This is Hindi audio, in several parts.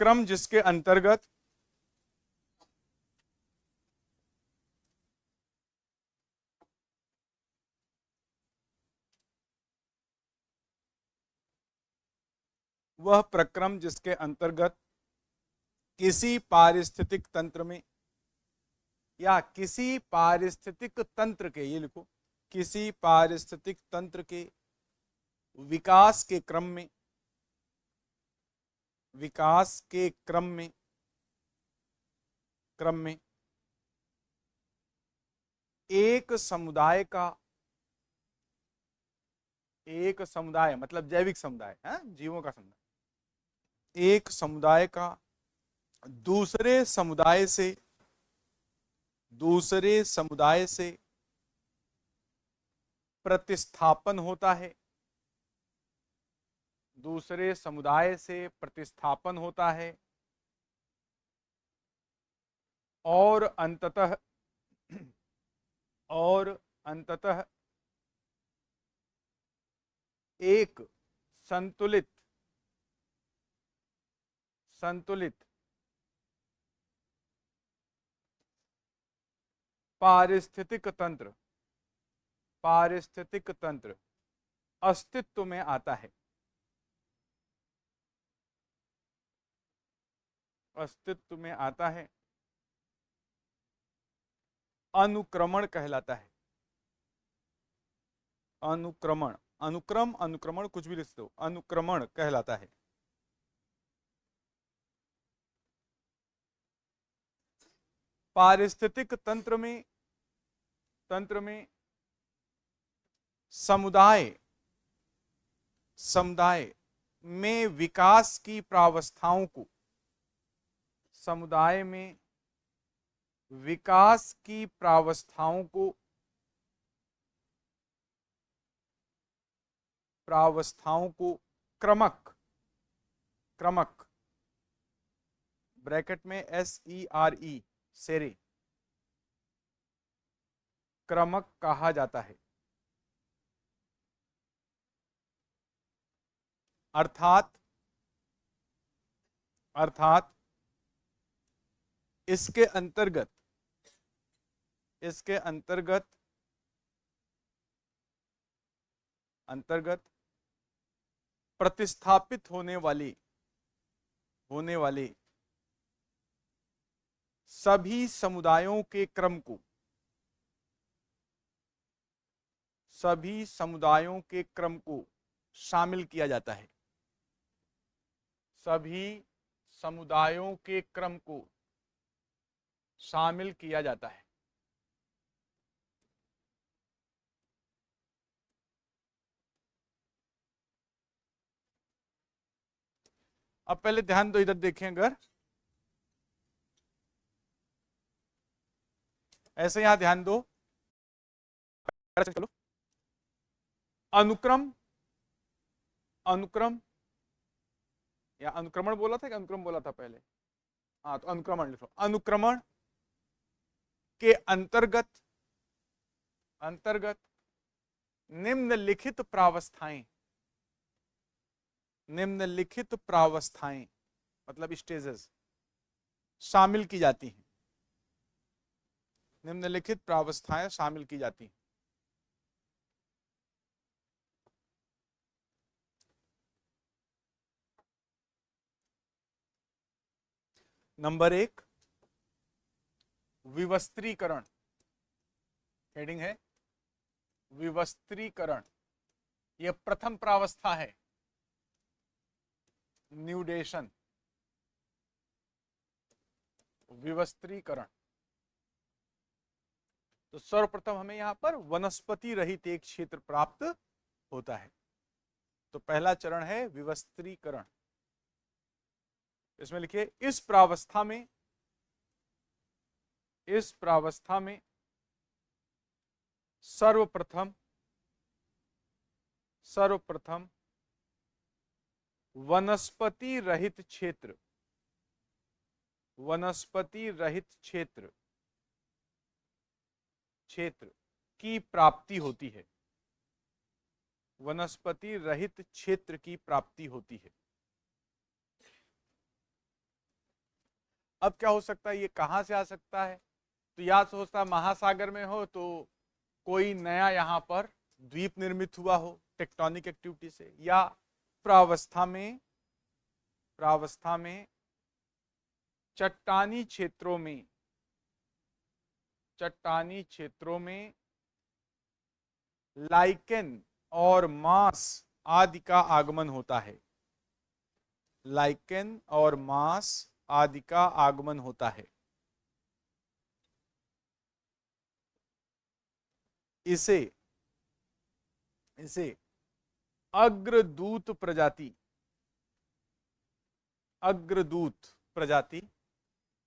प्रक्रम जिसके अंतर्गत किसी पारिस्थितिक तंत्र में या किसी पारिस्थितिक तंत्र के, ये लिखो, किसी पारिस्थितिक तंत्र के विकास के क्रम में, विकास के क्रम में एक समुदाय मतलब जैविक समुदाय है, जीवों का समुदाय, एक समुदाय का दूसरे समुदाय से प्रतिस्थापन होता है, दूसरे समुदाय से प्रतिस्थापन होता है और अंततः एक संतुलित पारिस्थितिक तंत्र अस्तित्व में आता है, अस्तित्व में आता है, अनुक्रमण कहलाता है। अनुक्रमण कुछ भी लिख दो, अनुक्रमण कहलाता है। पारिस्थितिक तंत्र में समुदाय में विकास की प्रावस्थाओं को, समुदाय में विकास की प्रावस्थाओं को क्रमक ब्रैकेट में SERE सेरे क्रमक कहा जाता है। अर्थात इसके अंतर्गत प्रतिस्थापित होने वाली सभी समुदायों के क्रम को शामिल किया जाता है, सभी समुदायों के क्रम को शामिल किया जाता है। अब पहले ध्यान दो, इधर देखें, अगर ऐसे यहां ध्यान दो, चलो अनुक्रम या अनुक्रमण बोला था कि अनुक्रम बोला था पहले? हाँ, तो अनुक्रमण लिखो। अनुक्रमण के अंतर्गत निम्नलिखित प्रावस्थाएं मतलब स्टेजेस शामिल की जाती हैं, निम्नलिखित प्रावस्थाएं शामिल की जाती हैं। नंबर 1 विवस्त्रीकरण, हेडिंग है विवस्त्रीकरण, यह प्रथम प्रावस्था है। न्यूडेशन, विवस्त्रीकरण। तो सर्वप्रथम हमें यहां पर वनस्पति रहित एक क्षेत्र प्राप्त होता है। तो पहला चरण है विवस्त्रीकरण। इसमें लिखिए इस प्रावस्था में सर्वप्रथम वनस्पति रहित क्षेत्र की प्राप्ति होती है, वनस्पति रहित क्षेत्र की प्राप्ति होती है। अब क्या हो सकता है, ये कहाँ से आ सकता है? तो या सोचता महासागर में हो तो कोई नया यहाँ पर द्वीप निर्मित हुआ हो टेक्टोनिक एक्टिविटी से, या प्रावस्था में चट्टानी क्षेत्रों में लाइकेन और मास आदि का आगमन होता है। लाइकेन और मास आदि का आगमन होता है। इसे अग्रदूत प्रजाति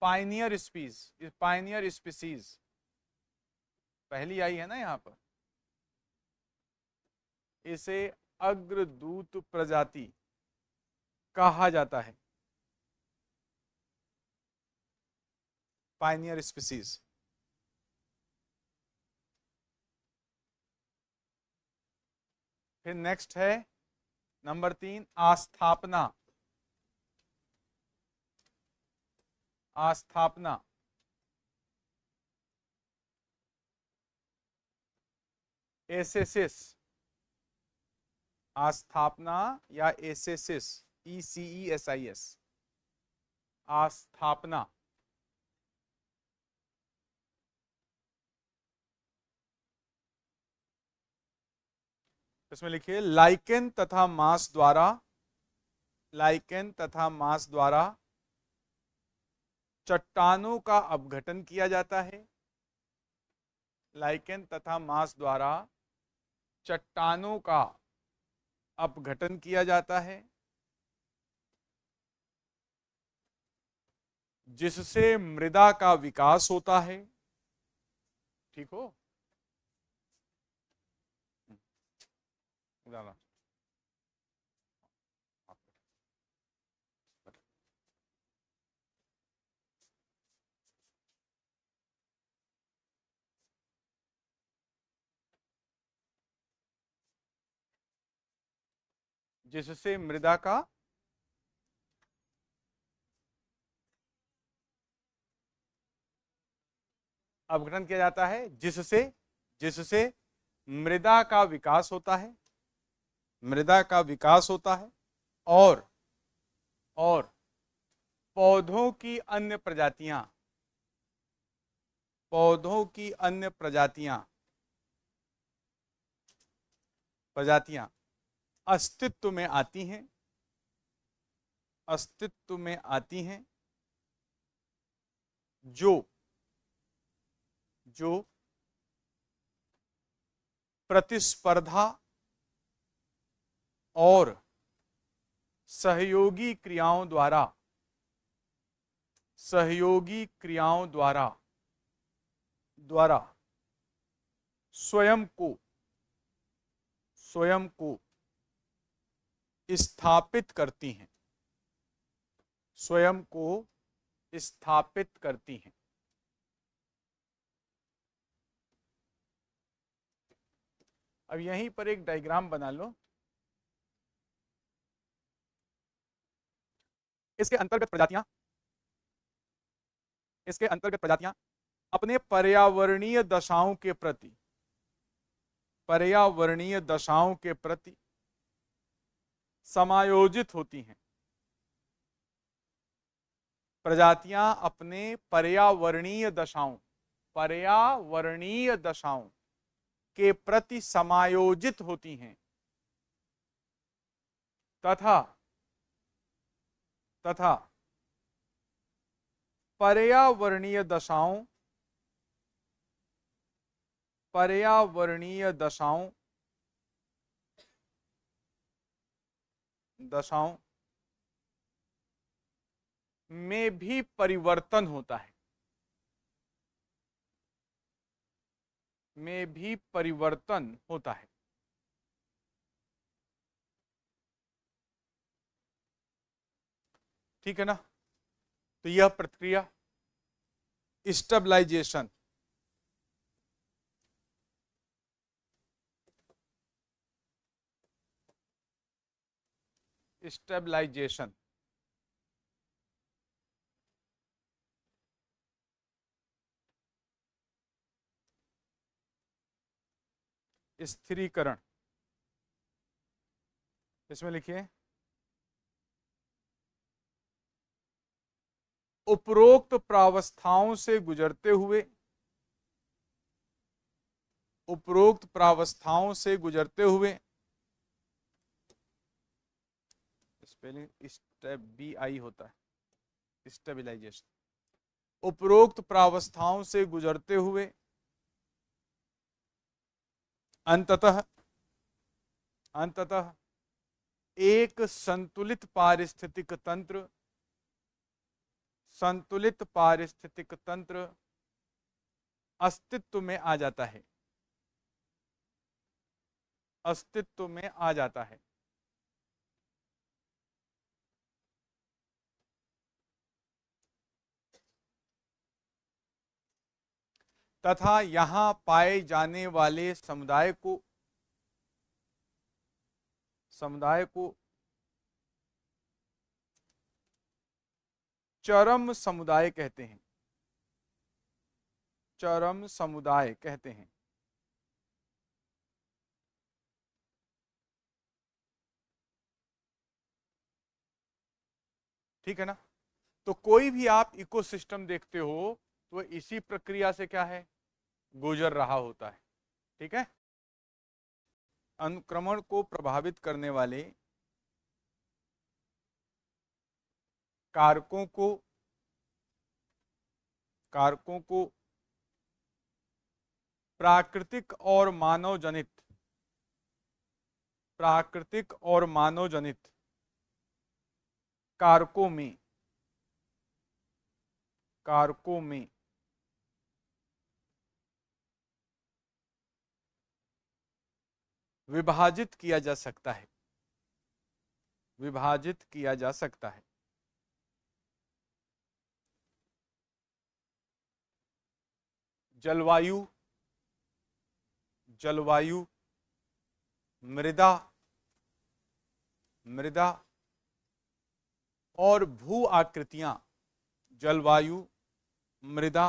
पाइनियर स्पीसीज पहली आई है ना यहां पर, इसे अग्रदूत प्रजाति कहा जाता है, पाइनियर स्पीसीज। फिर नेक्स्ट है नंबर 3, आस्थापना। एसेसिस, आस्थापना या एसेसिस, ECESIS, आस्थापना। इसमें लिखिए लाइकेन तथा मांस द्वारा चट्टानों का अपघटन किया जाता है। लाइकेन तथा मांस द्वारा चट्टानों का अपघटन किया जाता है, जिससे मृदा का विकास होता है। ठीक हो? जिससे मृदा का अपघटन किया जाता है, जिससे मृदा का विकास होता है, और पौधों की अन्य प्रजातियां अस्तित्व में आती हैं, जो प्रतिस्पर्धा और सहयोगी क्रियाओं द्वारा स्वयं को स्थापित करती हैं, अब यहीं पर एक डायग्राम बना लो। इसके अंतर्गत प्रजातियां अपने पर्यावरणीय दशाओं के प्रति समायोजित होती हैं। प्रजातियां अपने पर्यावरणीय दशाओं के प्रति समायोजित होती हैं तथा पर्यावरणीय दशाओं में भी परिवर्तन होता है, ठीक है ना? तो यह प्रक्रिया स्टेबलाइजेशन स्थिरीकरण, इसमें लिखिए उपरोक्त प्रावस्थाओं से गुजरते हुए, उपरोक्त प्रावस्थाओं से गुजरते हुए, स्पेलिंग स्टेप बी आई होता है, स्टेबिलाईजेशन, उपरोक्त प्रावस्थाओं से गुजरते हुए अंततः एक संतुलित पारिस्थितिक तंत्र, संतुलित पारिस्थितिक तंत्र अस्तित्व में आ जाता है, अस्तित्व में आ जाता है। तथा यहां पाए जाने वाले समुदाय को चरम समुदाय कहते हैं, चरम समुदाय कहते हैं। ठीक है ना। तो कोई भी आप इकोसिस्टम देखते हो तो इसी प्रक्रिया से क्या है, गुजर रहा होता है। ठीक है। अनुक्रमण को प्रभावित करने वाले कारकों को प्राकृतिक और मानव जनित, प्राकृतिक और मानव जनित कारकों में विभाजित किया जा सकता है, विभाजित किया जा सकता है। जलवायु, जलवायु, मृदा, मृदा और भू आकृतियां, जलवायु, मृदा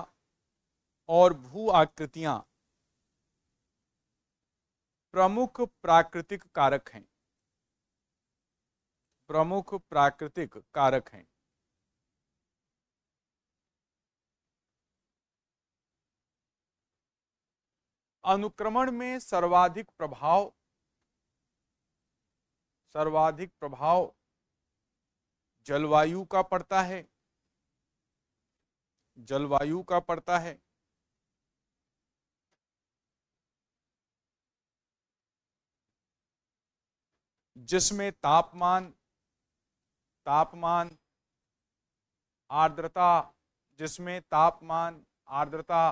और भू आकृतियां प्रमुख प्राकृतिक कारक हैं, प्रमुख प्राकृतिक कारक हैं। अनुक्रमण में सर्वाधिक प्रभाव जलवायु का पड़ता है, जलवायु का पड़ता है। जिसमें तापमान, आर्द्रता, जिसमें तापमान, आर्द्रता,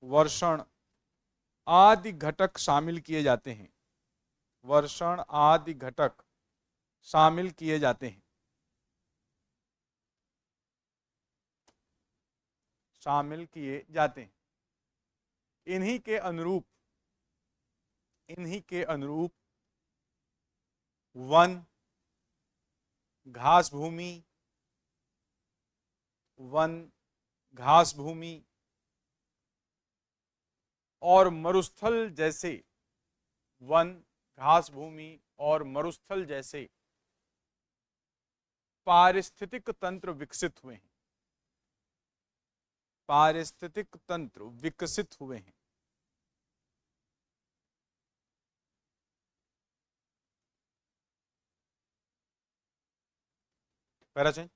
वर्षण आदि घटक शामिल किए जाते हैं, वर्षण आदि घटक शामिल किए जाते हैं, शामिल किए जाते हैं। इन्हीं के अनुरूप वन, घास भूमि और मरुस्थल जैसे, वन, घास भूमि और मरुस्थल जैसे पारिस्थितिक तंत्र विकसित हुए हैं, पारिस्थितिक तंत्र विकसित हुए हैं। पैराचेंज।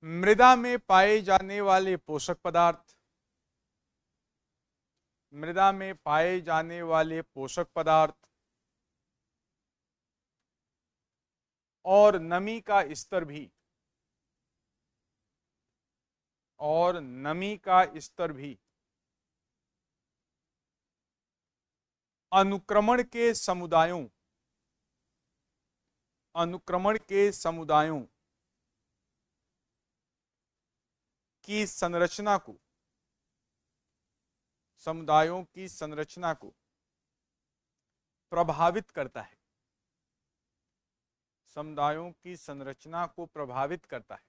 मृदा में पाए जाने वाले पोषक पदार्थ, मृदा में पाए जाने वाले पोषक पदार्थ और नमी का स्तर भी, और नमी का स्तर भी अनुक्रमण के समुदायों, अनुक्रमण के समुदायों की संरचना को, समुदायों की संरचना को प्रभावित करता है, समुदायों की संरचना को प्रभावित करता है।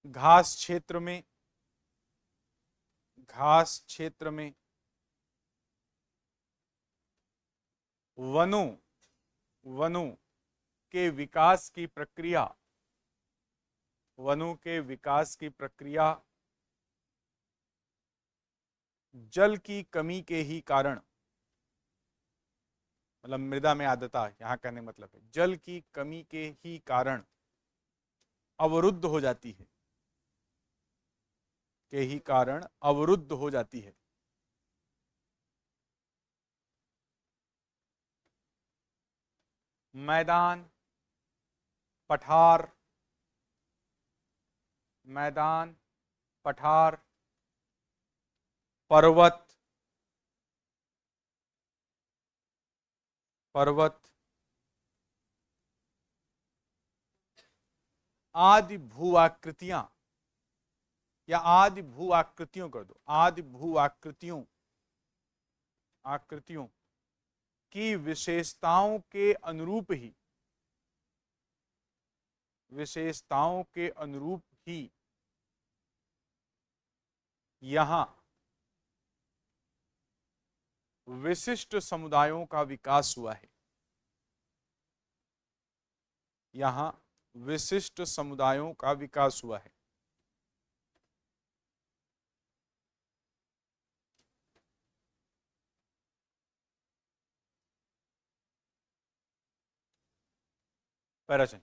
घास क्षेत्र में, घास क्षेत्र में वनों, वनों के विकास की प्रक्रिया, वनों के विकास की प्रक्रिया जल की कमी के ही कारण, मतलब मृदा में आर्द्रता यहां कहने मतलब है जल की कमी के ही कारण अवरुद्ध हो जाती है, के ही कारण अवरुद्ध हो जाती है। मैदान, पठार, मैदान, पठार, पर्वत, पर्वत आदि भू आकृतियां, या आदि भू आकृतियों कर दो, आदि भू आकृतियों, आकृतियों की विशेषताओं के अनुरूप ही, विशेषताओं के अनुरूप ही यहां विशिष्ट समुदायों का विकास हुआ है, यहां विशिष्ट समुदायों का विकास हुआ है। पैराचन